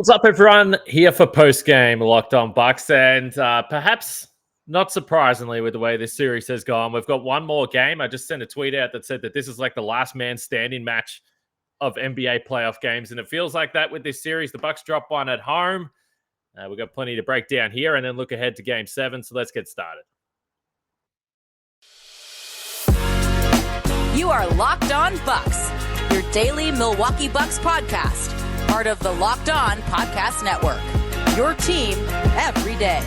What's up, everyone? Here for post-game Locked On Bucks, and perhaps not surprisingly with the way this series has gone, we've got one more game. I just sent a tweet out that said that this is like the last man standing match of NBA playoff games, and it feels like that with this series. The Bucks drop one at home. We've got plenty to break down here, and then look ahead to Game 7, so let's get started. You are Locked On Bucks, your daily Milwaukee Bucks podcast. Part of the Locked On Podcast Network, your team every day.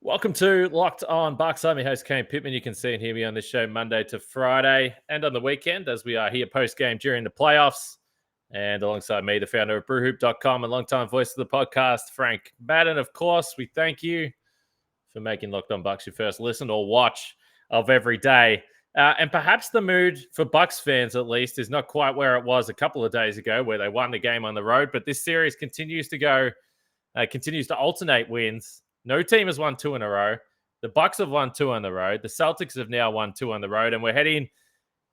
Welcome to Locked On Bucks. I'm your host, Kane Pittman. You can see and hear me on this show Monday to Friday and on the weekend as we are here post-game during the playoffs. And alongside me, the founder of brewhoop.com and longtime voice of the podcast, Frank Madden. Of course, we thank you for making Locked On Bucks your first listen or watch of every day. And perhaps the mood for Bucks fans, at least, is not quite where it was a couple of days ago where they won the game on the road. But this series continues to alternate wins. No team has won 2 in a row. The Bucks have won 2 on the road. The Celtics have now won 2 on the road. And we're heading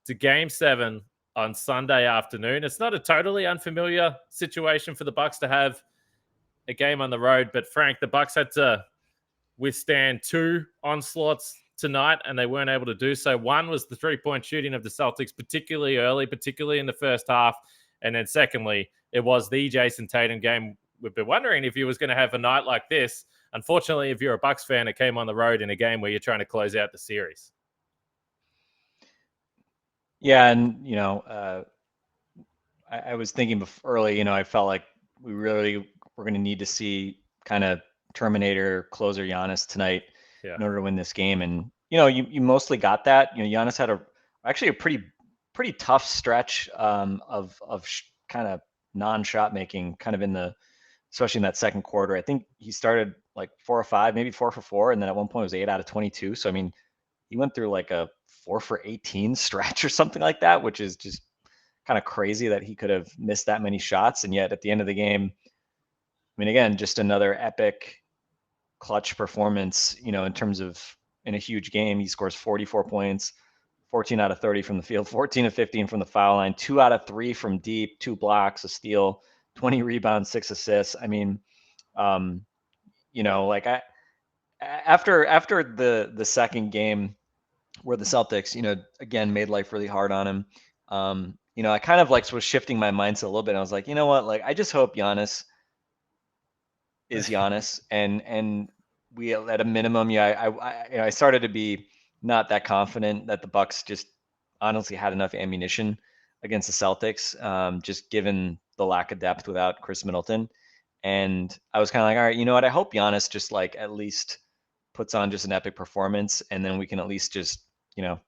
to Game 7 on Sunday afternoon. It's not a totally unfamiliar situation for the Bucks to have a game on the road. But Frank, the Bucks had to withstand 2 onslaughts tonight, and they weren't able to do so. One was the three-point shooting of the Celtics, particularly early, particularly in the first half. And then secondly, it was the Jayson Tatum game. We've been wondering if he was going to have a night like this. Unfortunately, if you're a Bucks fan, it came on the road in a game where you're trying to close out the series. Yeah, and, I was thinking early, I felt like we really were going to need to see kind of Terminator closer Giannis tonight in order to win this game. And, you mostly got that. Giannis had actually a pretty tough stretch of kind of non-shot making kind of especially in that second quarter. I think he started like 4 or 5, maybe 4 for 4. And then at one point it was 8 out of 22. So, I mean, he went through like a 4 for 18 stretch or something like that, which is just kind of crazy that he could have missed that many shots. And yet at the end of the game, I mean, again, just another epic clutch performance, in terms of in a huge game. He scores 44 points, 14 out of 30 from the field, 14 of 15 from the foul line, 2 out of 3 from deep, 2 blocks, a steal, 20 rebounds, 6 assists. I mean, after the second game where the Celtics, again, made life really hard on him. I kind of was shifting my mindset a little bit. I was like, you know what? I just hope Giannis is Giannis, and we at a minimum, I started to be not that confident that the Bucks just honestly had enough ammunition against the Celtics, just given the lack of depth without Chris Middleton. And I was kind of like, all right, you know what? I hope Giannis just at least puts on just an epic performance, and then we can at least just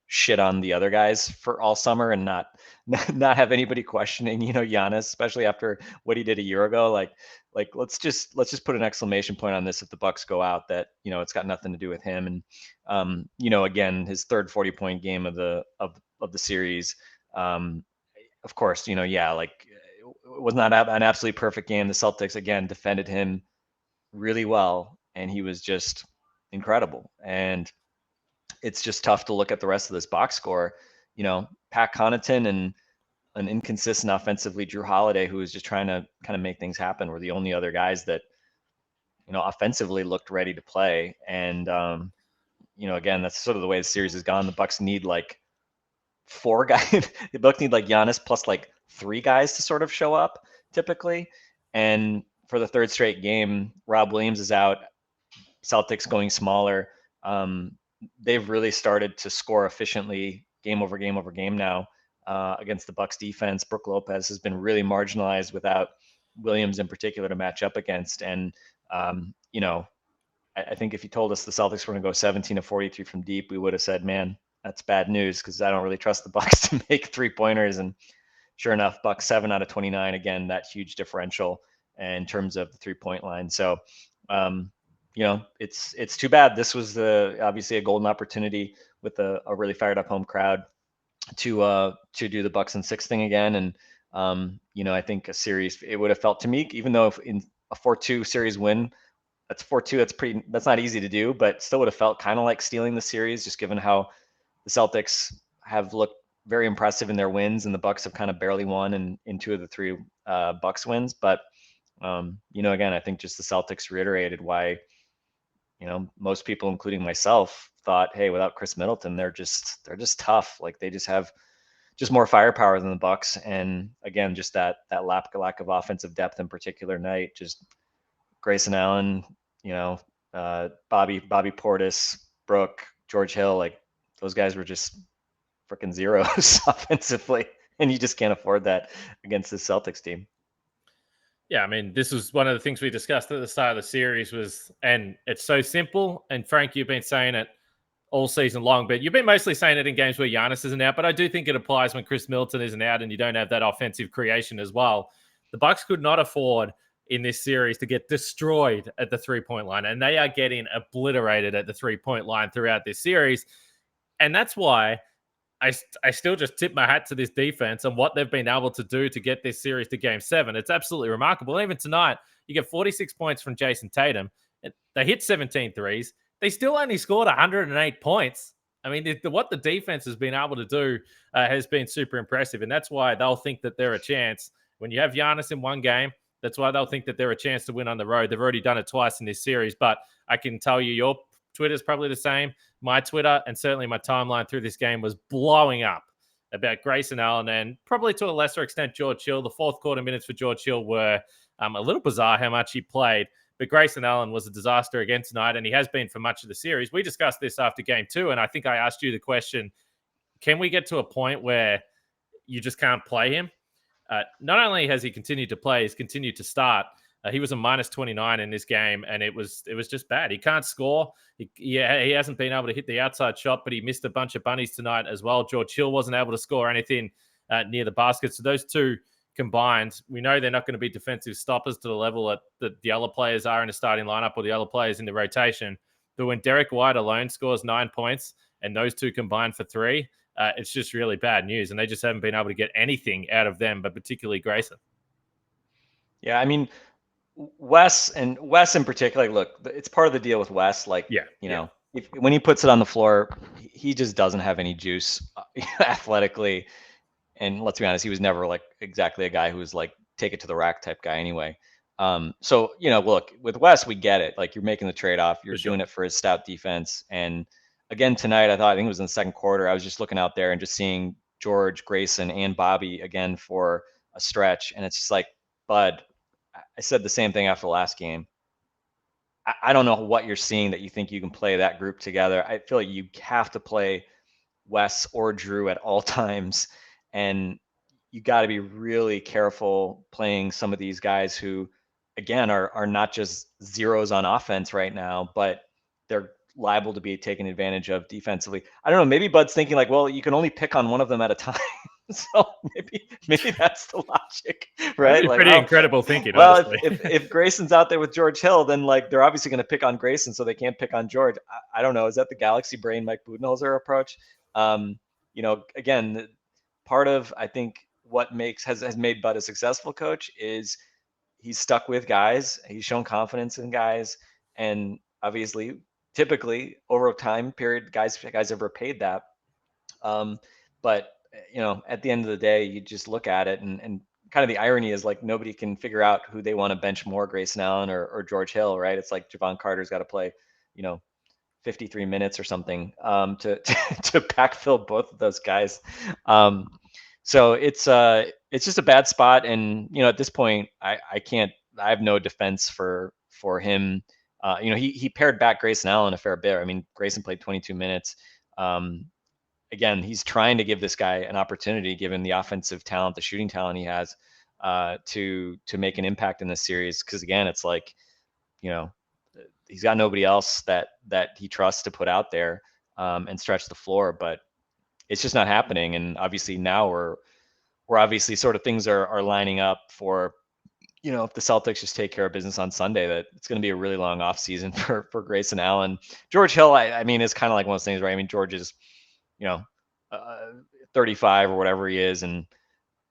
shit on the other guys for all summer and not have anybody questioning, Giannis, especially after what he did a year ago. Let's just put an exclamation point on this if the Bucks go out, that, it's got nothing to do with him. And, again, his third 40-point game of the series, of course, it was not an absolutely perfect game. The Celtics, again, defended him really well, and he was just incredible. And it's just tough to look at the rest of this box score. Pat Connaughton and an inconsistent offensively Drew Holiday, who was just trying to kind of make things happen, were the only other guys that, offensively looked ready to play. And, again, that's sort of the way the series has gone. The Bucks need 4 guys. The Bucks need Giannis plus 3 guys to sort of show up typically. And for the third straight game, Rob Williams is out. Celtics going smaller. They've really started to score efficiently game over game over game now against the Bucks defense. Brook Lopez has been really marginalized without Williams in particular to match up against. And, I think if you told us the Celtics were going to go 17 of 43 from deep, we would have said, man, that's bad news, because I don't really trust the Bucks to make 3-pointers. And sure enough, Bucks 7 out of 29. Again, that huge differential in terms of the 3-point line. So, it's too bad. This was obviously a golden opportunity with a really fired up home crowd to do the Bucks in 6 thing again. And, I think a series, it would have felt to me, even though if in a 4-2 series win, that's 4-2. That's not easy to do, but still would have felt kind of like stealing the series, just given how the Celtics have looked very impressive in their wins, and the Bucks have kind of barely won in two of the three Bucks wins. But again, I think just the Celtics reiterated why most people, including myself, thought, hey, without Chris Middleton, they're just tough. Like they just have just more firepower than the Bucks, and again, just that lack of offensive depth in particular night. Just Grayson Allen, Bobby Portis, Brooke, George Hill, like those guys were just freaking zeros offensively, and you just can't afford that against the Celtics team. Yeah, I mean, this was one of the things we discussed at the start of the series and it's so simple. And Frank, you've been saying it all season long, but you've been mostly saying it in games where Giannis isn't out. But I do think it applies when Chris Middleton isn't out and you don't have that offensive creation as well. The Bucks could not afford in this series to get destroyed at the 3-point line, and they are getting obliterated at the 3-point line throughout this series. And that's why I still just tip my hat to this defense and what they've been able to do to get this series to Game 7. It's absolutely remarkable. Even tonight, you get 46 points from Jayson Tatum. They hit 17 threes. They still only scored 108 points. I mean, what the defense has been able to do has been super impressive, and that's why they'll think that they're a chance. When you have Giannis in one game, that's why they'll think that they're a chance to win on the road. They've already done it twice in this series, but I can tell you your Twitter's probably the same. My Twitter and certainly my timeline through this game was blowing up about Grayson Allen and probably to a lesser extent George Hill. The fourth quarter minutes for George Hill were a little bizarre how much he played, but Grayson Allen was a disaster again tonight, and he has been for much of the series. We discussed this after Game 2, and I think I asked you the question, can we get to a point where you just can't play him? Not only has he continued to play, he's continued to start. He was a minus 29 in this game, and it was just bad. He can't score. He hasn't been able to hit the outside shot, but he missed a bunch of bunnies tonight as well. George Hill wasn't able to score anything near the basket. So those two combined, we know they're not going to be defensive stoppers to the level that the other players are in the starting lineup or the other players in the rotation. But when Derek White alone scores 9 points and those two combined for 3, it's just really bad news. And they just haven't been able to get anything out of them, but particularly Grayson. Yeah, I mean, Wes in particular, look, it's part of the deal with Wes. Like, when he puts it on the floor, he just doesn't have any juice athletically. And let's be honest, he was never like exactly a guy who was like take it to the rack type guy anyway. So look, with Wes, we get it. Like you're making the trade off. You're doing it for his stout defense. And again tonight, I think it was in the second quarter. I was just looking out there and just seeing George, Grayson, and Bobby again for a stretch, and it's just like, bud. I said the same thing after the last game. I don't know what you're seeing that you think you can play that group together. I feel like you have to play Wes or Drew at all times. And you got to be really careful playing some of these guys who, again, are not just zeros on offense right now, but they're liable to be taken advantage of defensively. I don't know. Maybe Bud's thinking like, well, you can only pick on one of them at a time. So maybe that's the logic, right? Like, pretty incredible thinking. Well, if Grayson's out there with George Hill, then like they're obviously going to pick on Grayson, so they can't pick on George. I don't know. Is that the Galaxy brain Mike Budenholzer approach? Again, part of I think what has made Bud a successful coach is he's stuck with guys. He's shown confidence in guys, and obviously, typically over a time period, guys have repaid that. But at the end of the day, you just look at it and kind of the irony is like nobody can figure out who they want to bench more, Grayson Allen or George Hill, right? It's like Javon Carter's got to play, 53 minutes or something to backfill both of those guys. So it's just a bad spot. And, at this point, I have no defense for him. He paired back Grayson Allen a fair bit. I mean, Grayson played 22 minutes. Again, he's trying to give this guy an opportunity, given the offensive talent, the shooting talent he has, to make an impact in this series. Because again, it's like, he's got nobody else that he trusts to put out there and stretch the floor. But it's just not happening. And obviously now we're obviously sort of things are lining up for, if the Celtics just take care of business on Sunday, that it's going to be a really long off season for Grayson Allen. George Hill, I mean, is kind of like one of those things, right? I mean, George is 35 or whatever he is. And,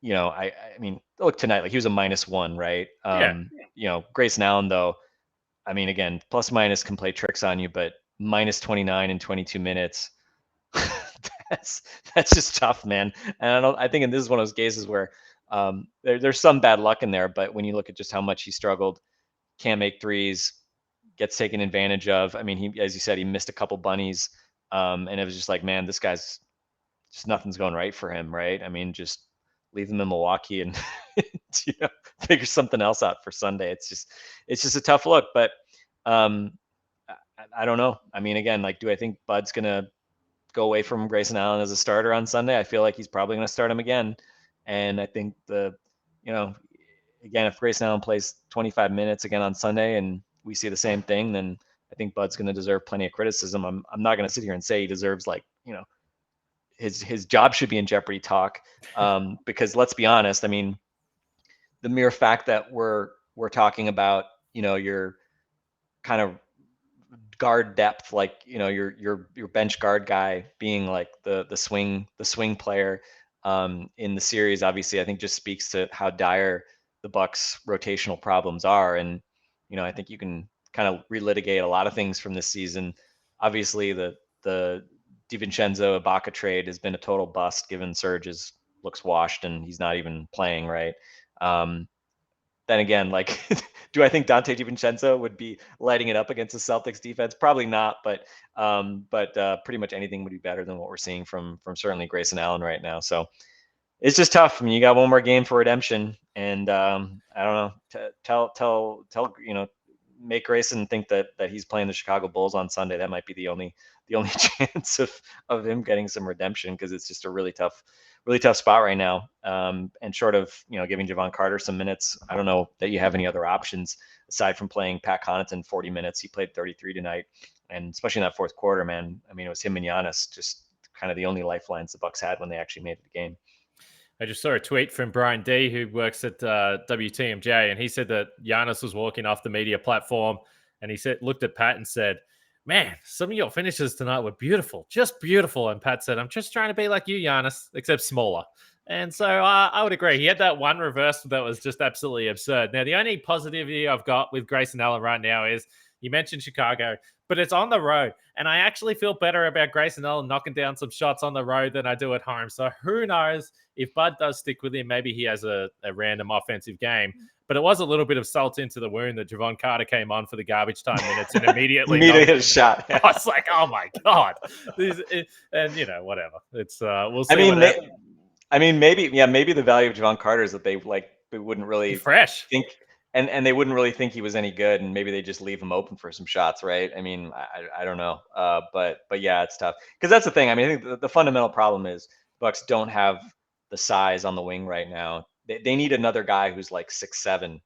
I mean, look tonight, like he was a -1, right? Grayson Allen though, I mean, again, plus minus can play tricks on you, but -29 in 22 minutes. that's just tough, man. And I think this is one of those cases where there's some bad luck in there, but when you look at just how much he struggled, can't make threes, gets taken advantage of. I mean, he, as you said, he missed a couple bunnies, and it was just like, man, this guy's just nothing's going right for him, right? I mean, just leave him in Milwaukee and figure something else out for Sunday. It's just a tough look, but I don't know. I mean, again, like, do I think Bud's gonna go away from Grayson Allen as a starter on Sunday? I feel like he's probably gonna start him again, and I think again, if Grayson Allen plays 25 minutes again on Sunday and we see the same thing, then I think Bud's going to deserve plenty of criticism. I'm not going to sit here and say he deserves his job should be in jeopardy talk, because let's be honest. I mean, the mere fact that we're talking about your kind of guard depth, like your bench guard guy being like the swing player in the series, obviously I think just speaks to how dire the Bucks rotational problems are. And I think you can kind of relitigate a lot of things from this season. Obviously the DiVincenzo Ibaka trade has been a total bust, given Serge looks washed and he's not even playing, right? Then again, like, do I think Dante DiVincenzo would be lighting it up against the Celtics defense? Probably not, but pretty much anything would be better than what we're seeing from certainly Grayson Allen right now. So it's just tough. I mean, you got one more game for redemption, and I don't know. Tell make Grayson think that he's playing the Chicago Bulls on Sunday. That might be the only chance of him getting some redemption, because it's just a really tough spot right now. And short of giving Javon Carter some minutes, I don't know that you have any other options aside from playing Pat Connaughton 40 minutes. He played 33 tonight, and especially in that fourth quarter, man. I mean, it was him and Giannis, just kind of the only lifelines the Bucks had when they actually made it the game. I just saw a tweet from Brian D, who works at WTMJ, and he said that Giannis was walking off the media platform, and he looked at Pat and said, "Man, some of your finishes tonight were beautiful, just beautiful." And Pat said, "I'm just trying to be like you, Giannis, except smaller." And so I would agree. He had that one reverse that was just absolutely absurd. Now, the only positivity I've got with Grayson Allen right now is, you mentioned Chicago, but it's on the road. And I actually feel better about Grayson Allen knocking down some shots on the road than I do at home. So who knows if Bud does stick with him, maybe he has a random offensive game. But it was a little bit of salt into the wound that Javon Carter came on for the garbage time minutes and immediately hit a shot. I was like, oh my God. And whatever. It's we'll see. Maybe the value of Javon Carter is that they wouldn't really fresh think, and they wouldn't really think he was any good, and maybe they just leave him open for some shots, right? I mean, I don't know, but yeah, it's tough, because that's the thing. I mean, I think the fundamental problem is Bucks don't have the size on the wing right now. They need another guy who's like 6'7",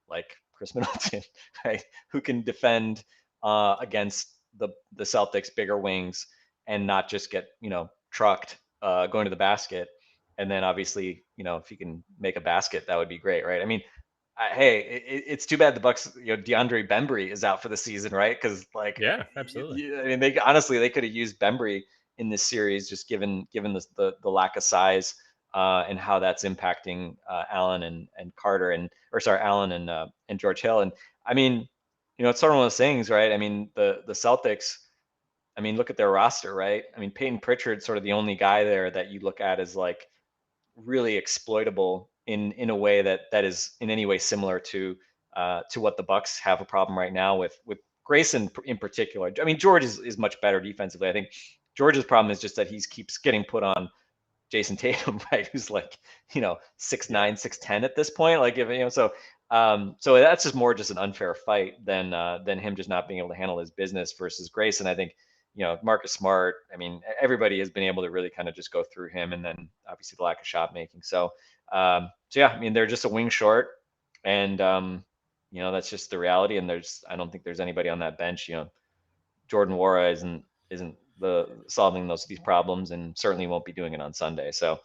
like Chris Middleton, right? Who can defend against the Celtics' bigger wings and not just get trucked going to the basket. And then obviously, if you can make a basket, that would be great, right? I mean, it's too bad the Bucks, DeAndre Bembry is out for the season, right? Because yeah, absolutely. I mean, they could have used Bembry in this series, just given the lack of size and how that's impacting Allen and Carter Allen and George Hill. And I mean, it's sort of one of those things, right? I mean, the Celtics, I mean, look at their roster, right? I mean, Peyton Pritchard's sort of the only guy there that you look at as like really exploitable in a way that is in any way similar to what the Bucks have a problem right now with Grayson in particular. I mean, George is much better defensively. I think George's problem is just that he keeps getting put on Jayson Tatum, right? Who's like, 6'9", 6'10" at this point. Like, so that's just more just an unfair fight than him just not being able to handle his business versus Grayson. I think, Marcus Smart, I mean, everybody has been able to really kind of just go through him, and then obviously the lack of shot making. So yeah, I mean, they're just a wing short, and that's just the reality. And I don't think there's anybody on that bench. Jordan Nwora isn't solving these problems, and certainly won't be doing it on Sunday. So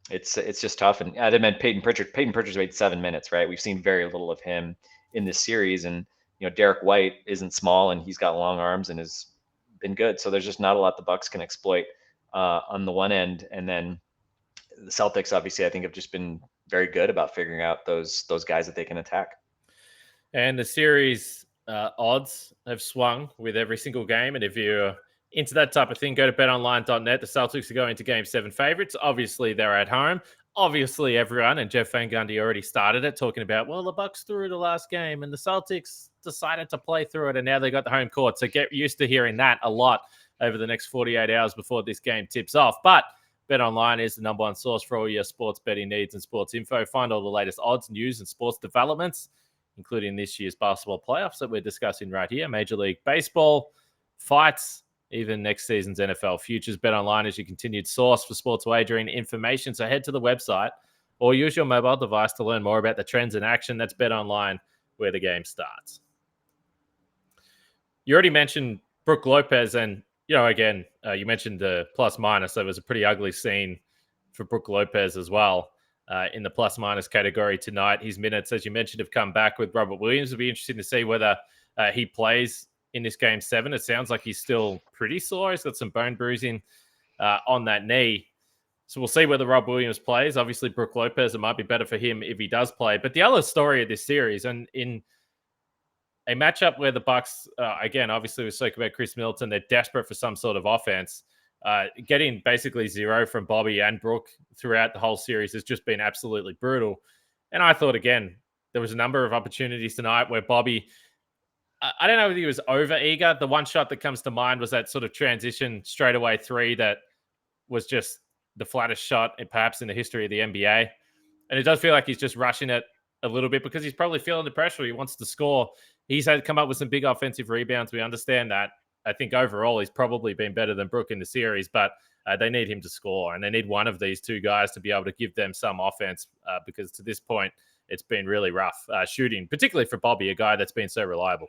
it's just tough. And I meant Peyton Pritchard's made 7 minutes, right? We've seen very little of him in this series, and Derek White isn't small, and he's got long arms and has been good. So there's just not a lot the Bucks can exploit on the one end. And then the Celtics, obviously, I think have just been very good about figuring out those guys that they can attack. And the series odds have swung with every single game. And if you're into that type of thing, go to betonline.net. The Celtics are going to Game 7 favorites. Obviously, they're at home. Obviously, everyone, and Jeff Van Gundy already started it, talking about, well, the Bucks threw the last game, and the Celtics decided to play through it, and now they got the home court. So get used to hearing that a lot over the next 48 hours before this game tips off. But BetOnline is the number one source for all your sports betting needs and sports info. Find all the latest odds, news, and sports developments, including this year's basketball playoffs that we're discussing right here, Major League Baseball, fights, even next season's NFL futures. BetOnline is your continued source for sports wagering information. So head to the website or use your mobile device to learn more about the trends in action. That's BetOnline, where the game starts. You already mentioned Brook Lopez, and again, you mentioned the plus minus. That was a pretty ugly scene for Brook Lopez as well in the plus minus category tonight. His minutes, as you mentioned, have come back with Robert Williams. It'll be interesting to see whether he plays in this Game 7. It sounds like he's still pretty sore. He's got some bone bruising on that knee. So we'll see whether Rob Williams plays. Obviously, Brook Lopez, it might be better for him if he does play. But the other story of this series, and in a matchup where the Bucks, again, obviously we spoke about Chris Middleton, they're desperate for some sort of offense. Getting basically zero from Bobby and Brook throughout the whole series has just been absolutely brutal. And I thought, again, there was a number of opportunities tonight where Bobby, I don't know if he was over eager. The one shot that comes to mind was that sort of transition straightaway three that was just the flattest shot perhaps in the history of the NBA. And it does feel like he's just rushing it a little bit because he's probably feeling the pressure. He wants to score. He's had come up with some big offensive rebounds. We understand that. I think overall he's probably been better than Brook in the series, but they need him to score, and they need one of these two guys to be able to give them some offense because to this point it's been really rough shooting, particularly for Bobby, a guy that's been so reliable.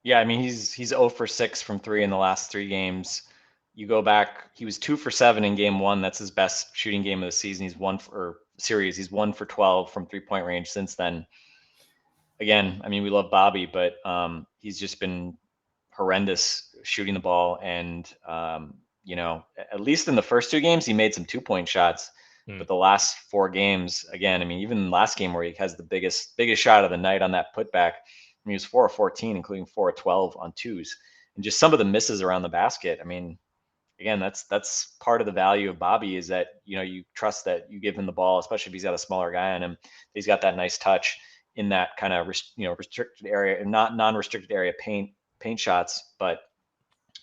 Yeah, I mean, he's 0 for 6 from 3 in the last 3 games. You go back, he was 2 for 7 in game 1. That's his best shooting game of the season. He's 1 for He's 1 for 12 from 3-point range since then. Again, I mean, we love Bobby, but he's just been horrendous shooting the ball. And, at least in the first 2 games, he made some 2-point shots. But the last 4 games, again, I mean, even last game where he has the biggest shot of the night on that putback, I mean, he was 4 of 14, including 4 of 12 on twos. And just some of the misses around the basket. I mean, again, that's part of the value of Bobby is that, you trust that you give him the ball, especially if he's got a smaller guy on him. He's got that nice touch in that kind of, restricted area, not non-restricted area paint shots, but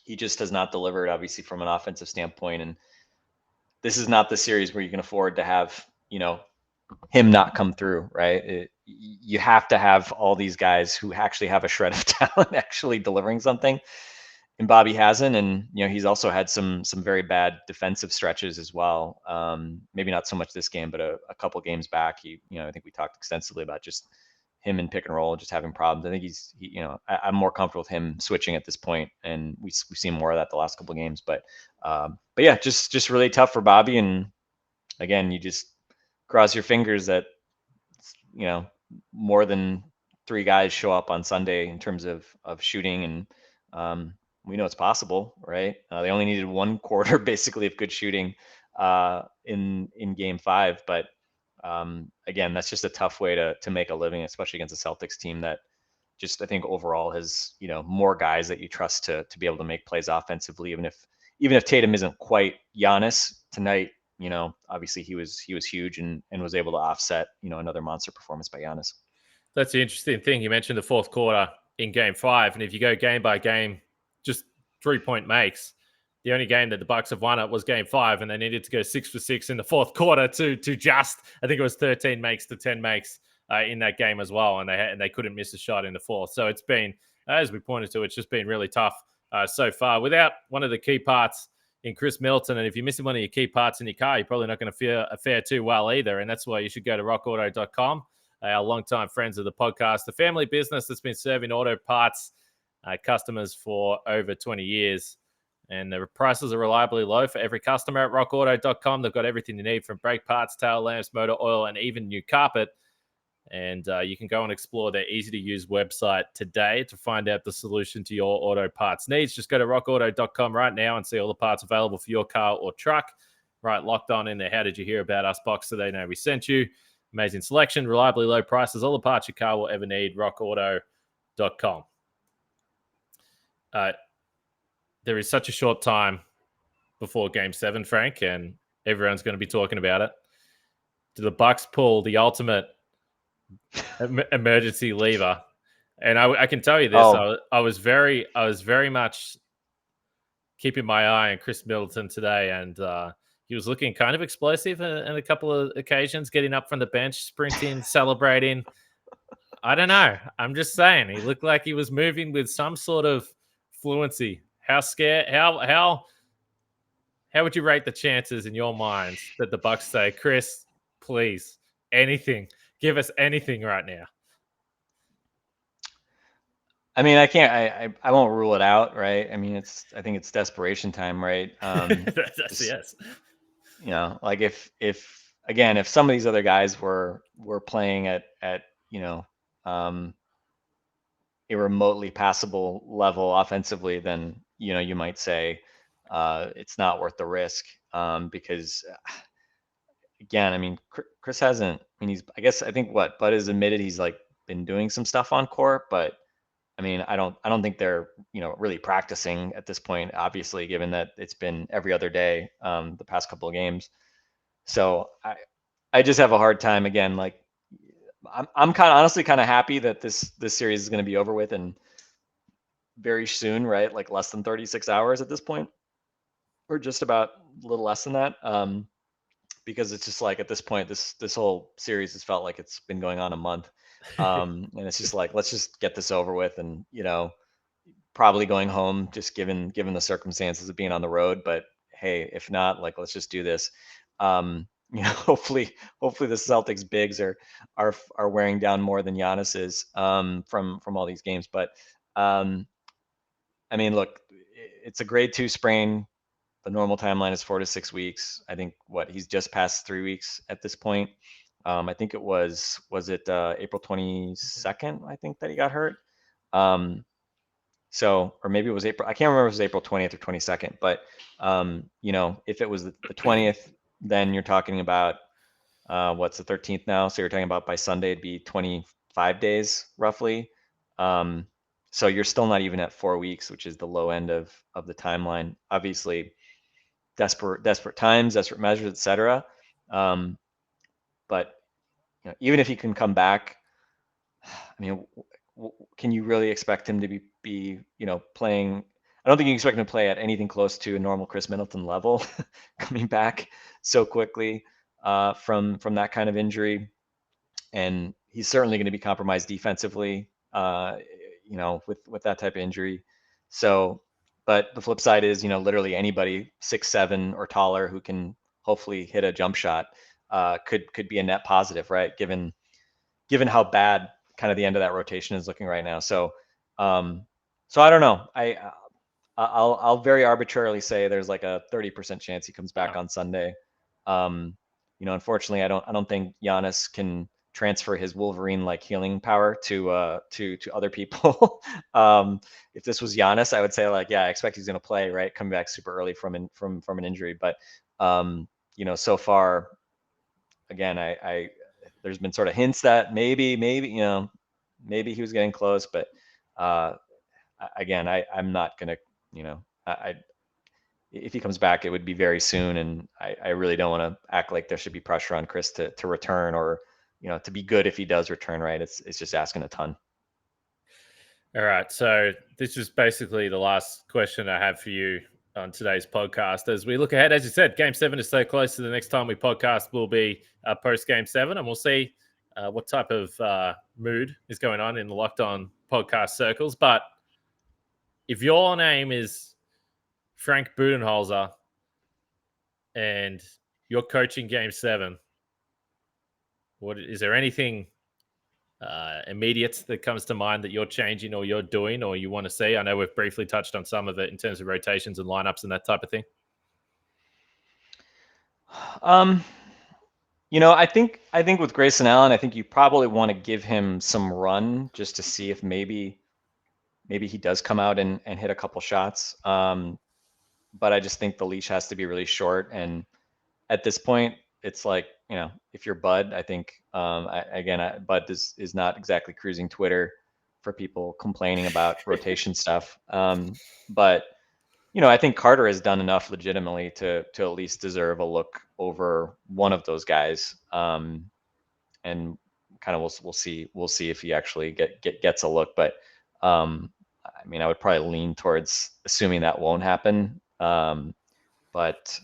he just has not delivered, obviously, from an offensive standpoint. And this is not the series where you can afford to have, him not come through, right? You have to have all these guys who actually have a shred of talent actually delivering something, and Bobby hasn't. And he's also had some very bad defensive stretches as well. Maybe not so much this game, but a couple games back, I think we talked extensively about just him in pick and roll, just having problems. I think I'm more comfortable with him switching at this point, and we've seen more of that the last couple of games. But yeah, just really tough for Bobby. And again, you just cross your fingers that more than 3 guys show up on Sunday in terms of shooting, and we know it's possible, right? They only needed 1 quarter basically of good shooting in game 5, but again, that's just a tough way to make a living, especially against a Celtics team that just, I think, overall has more guys that you trust to be able to make plays offensively, even if Tatum isn't quite Giannis tonight. Obviously he was huge and was able to offset, another monster performance by Giannis. That's the interesting thing. You mentioned the fourth quarter in game 5. And if you go game by game, just 3-point makes, the only game that the Bucks have won it was game 5. And they needed to go 6 for 6 in the fourth quarter to just, I think it was 13 makes to 10 makes in that game as well. And they couldn't miss a shot in the fourth. So it's been, as we pointed to, it's just been really tough so far without one of the key parts in Chris Middleton. And if you're missing one of your key parts in your car, you're probably not going to fare too well either. And that's why you should go to rockauto.com, our longtime friends of the podcast, the family business that's been serving auto parts customers for over 20 years. And the prices are reliably low for every customer at rockauto.com. They've got everything you need from brake parts, tail lamps, motor oil, and even new carpet. And you can go and explore their easy-to-use website today to find out the solution to your auto parts needs. Just go to rockauto.com right now and see all the parts available for your car or truck. Right, locked on in there. How did you hear about us box so they know we sent you? Amazing selection, reliably low prices, all the parts your car will ever need. rockauto.com. there is such a short time before Game 7, Frank, and everyone's going to be talking about it. Do the Bucks pull the ultimate emergency lever? And I can tell you this: I was very much keeping my eye on Chris Middleton today, and he was looking kind of explosive in a couple of occasions, getting up from the bench, sprinting, celebrating. I don't know. I'm just saying, he looked like he was moving with some sort of fluency. How would you rate the chances in your mind that the Bucks say, Chris, please, anything, give us anything right now? I mean, I won't rule it out, right? I mean, I think it's desperation time, right? Yes. You know, like if some of these other guys were playing at a remotely passable level offensively, then you might say it's not worth the risk, because again, I mean, Chris hasn't. I mean, I think what Bud has admitted he's like been doing some stuff on court, but I mean, I don't think they're really practicing at this point. Obviously, given that it's been every other day the past couple of games, so I just have a hard time again. Like I'm honestly kind of happy that this series is going to be over with and very soon, right? Like less than 36 hours at this point, or just about a little less than that. Because it's just like at this point, this whole series has felt like it's been going on a month. And it's just like, let's just get this over with, and probably going home, just given the circumstances of being on the road. But hey, if not, like, let's just do this. Hopefully the Celtics bigs are wearing down more than Giannis is from all these games. But I mean, look, it's a grade 2 sprain. The normal timeline is 4 to 6 weeks. I think he's just past 3 weeks at this point. I think it was April 22nd, I think, that he got hurt. So, or maybe it was April. I can't remember if it was April 20th or 22nd, but if it was the 20th, then you're talking about what's the 13th now? So you're talking about by Sunday it'd be 25 days roughly. So you're still not even at 4 weeks, which is the low end of the timeline. Obviously, desperate times, desperate measures, etc. But even if he can come back, I mean, can you really expect him to be playing? I don't think you expect him to play at anything close to a normal Chris Middleton level coming back so quickly from that kind of injury. And he's certainly going to be compromised defensively, with that type of injury. So, but the flip side is, literally anybody 6'7" or taller who can hopefully hit a jump shot could be a net positive, right? Given how bad kind of the end of that rotation is looking right now. So I don't know. I'll very arbitrarily say there's like a 30% chance he comes back on Sunday. Unfortunately, I don't think Giannis can transfer his Wolverine-like healing power to other people. If this was Giannis, I would say like, yeah, I expect he's going to play, right? Coming back super early from an injury, but so far, again, I there's been sort of hints that maybe he was getting close, but again, I'm not gonna, if he comes back, it would be very soon, and I really don't want to act like there should be pressure on Chris to return, or to be good if he does return, right? It's just asking a ton. All right, so this is basically the last question I have for you on today's podcast. As we look ahead, as you said, Game 7 is so close to the next time we podcast will be post Game 7, and we'll see what type of mood is going on in the Locked On podcast circles. But if your name is Frank Budenholzer and you're coaching Game 7, is there anything immediate that comes to mind that you're changing or you're doing or you want to see? I know we've briefly touched on some of it in terms of rotations and lineups and that type of thing. I think with Grayson Allen, I think you probably want to give him some run just to see if maybe he does come out and hit a couple shots. But I just think the leash has to be really short. And at this point, it's like, if you're Bud, I think, Bud is not exactly cruising Twitter for people complaining about rotation stuff. But, I think Carter has done enough legitimately to at least deserve a look over one of those guys. And kind of we'll see if he actually gets a look. But I mean, I would probably lean towards assuming that won't happen. But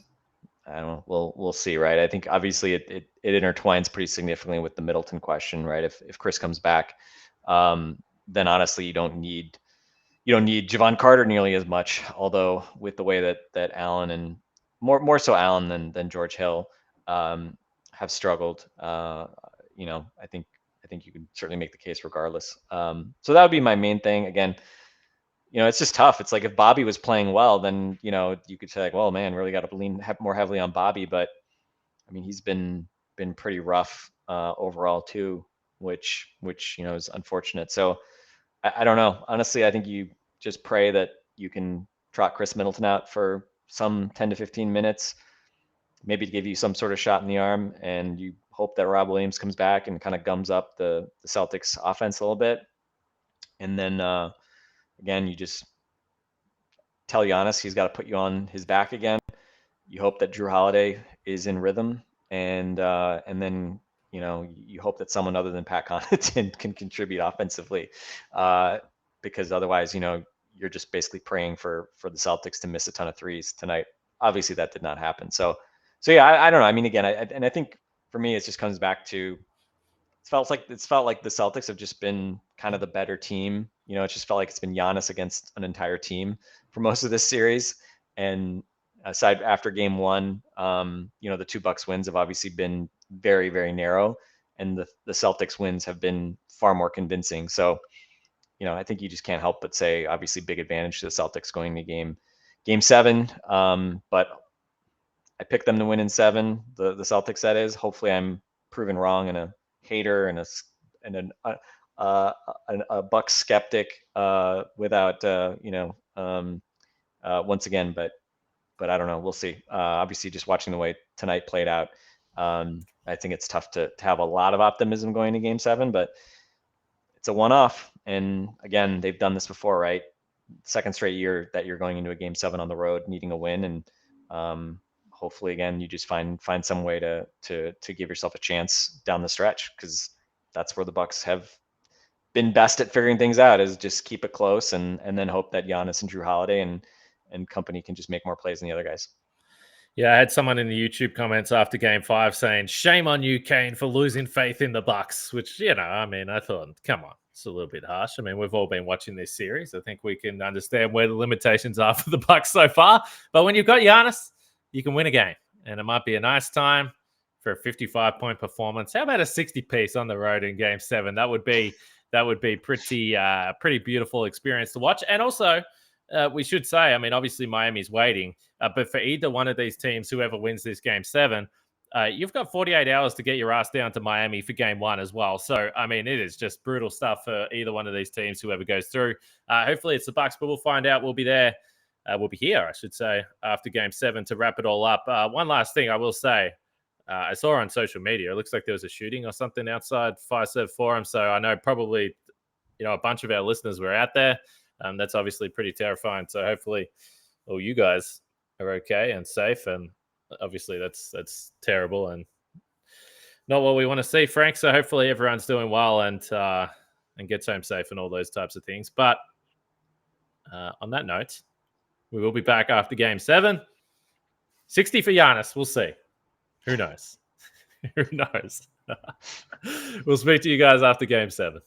I don't know. We'll see, right? I think obviously it intertwines pretty significantly with the Middleton question, right? If Chris comes back, then honestly you don't need Javon Carter nearly as much. Although with the way that Allen and more so Allen than George Hill have struggled, I think you can certainly make the case regardless. So that would be my main thing. Again, it's just tough. It's like if Bobby was playing well, then you could say like, well, man, really got to lean more heavily on Bobby. But I mean, he's been pretty rough overall too, which is unfortunate. So I don't know. Honestly, I think you just pray that you can trot Chris Middleton out for some 10 to 15 minutes, maybe to give you some sort of shot in the arm, and you hope that Rob Williams comes back and kind of gums up the Celtics offense a little bit. And then again, you just tell Giannis he's got to put you on his back again. You hope that Drew Holiday is in rhythm, and then you hope that someone other than Pat Connaughton can contribute offensively, because otherwise you're just basically praying for the Celtics to miss a ton of threes tonight. Obviously that did not happen. So yeah, I don't know. I mean, again, I think for me it just comes back to it felt like the Celtics have just been kind of the better team. It just felt like it's been Giannis against an entire team for most of this series. And aside after game one, the 2 Bucks wins have obviously been very, very narrow, and the Celtics wins have been far more convincing. So, I think you just can't help but say, obviously, big advantage to the Celtics going to game 7. But I picked them to win in 7. The Celtics, that is. Hopefully, I'm proven wrong and a hater and a Bucks skeptic without once again, but I don't know. We'll see. Obviously, just watching the way tonight played out, I think it's tough to have a lot of optimism going to game 7, but it's a one-off. And again, they've done this before, right? Second straight year that you're going into a game 7 on the road, needing a win. And hopefully again, you just find some way to give yourself a chance down the stretch, because that's where the Bucks have been best at figuring things out, is just keep it close and then hope that Giannis and Drew Holiday and company can just make more plays than the other guys. Yeah, I had someone in the YouTube comments after game 5 saying, "Shame on you, Kane, for losing faith in the Bucks," which, I mean, I thought, come on, it's a little bit harsh. I mean, we've all been watching this series. I think we can understand where the limitations are for the Bucks so far. But when you've got Giannis, you can win a game. And it might be a nice time for a 55-point performance. How about a 60-piece on the road in game 7? That would be pretty beautiful experience to watch. And also, we should say, I mean, obviously Miami's waiting, but for either one of these teams, whoever wins this game 7, you've got 48 hours to get your ass down to Miami for game 1 as well. So, I mean, it is just brutal stuff for either one of these teams, whoever goes through. Hopefully it's the Bucks, but we'll find out. We'll be there. We'll be here, I should say, after game 7 to wrap it all up. One last thing I will say. I saw on social media, it looks like there was a shooting or something outside Fiserv Forum. So I know probably, a bunch of our listeners were out there. That's obviously pretty terrifying. So hopefully all you guys are okay and safe. And obviously that's terrible and not what we want to see, Frank. So hopefully everyone's doing well and gets home safe and all those types of things. But on that note, we will be back after game 7. 60 for Giannis. We'll see. Who knows? Who knows? We'll speak to you guys after game 7.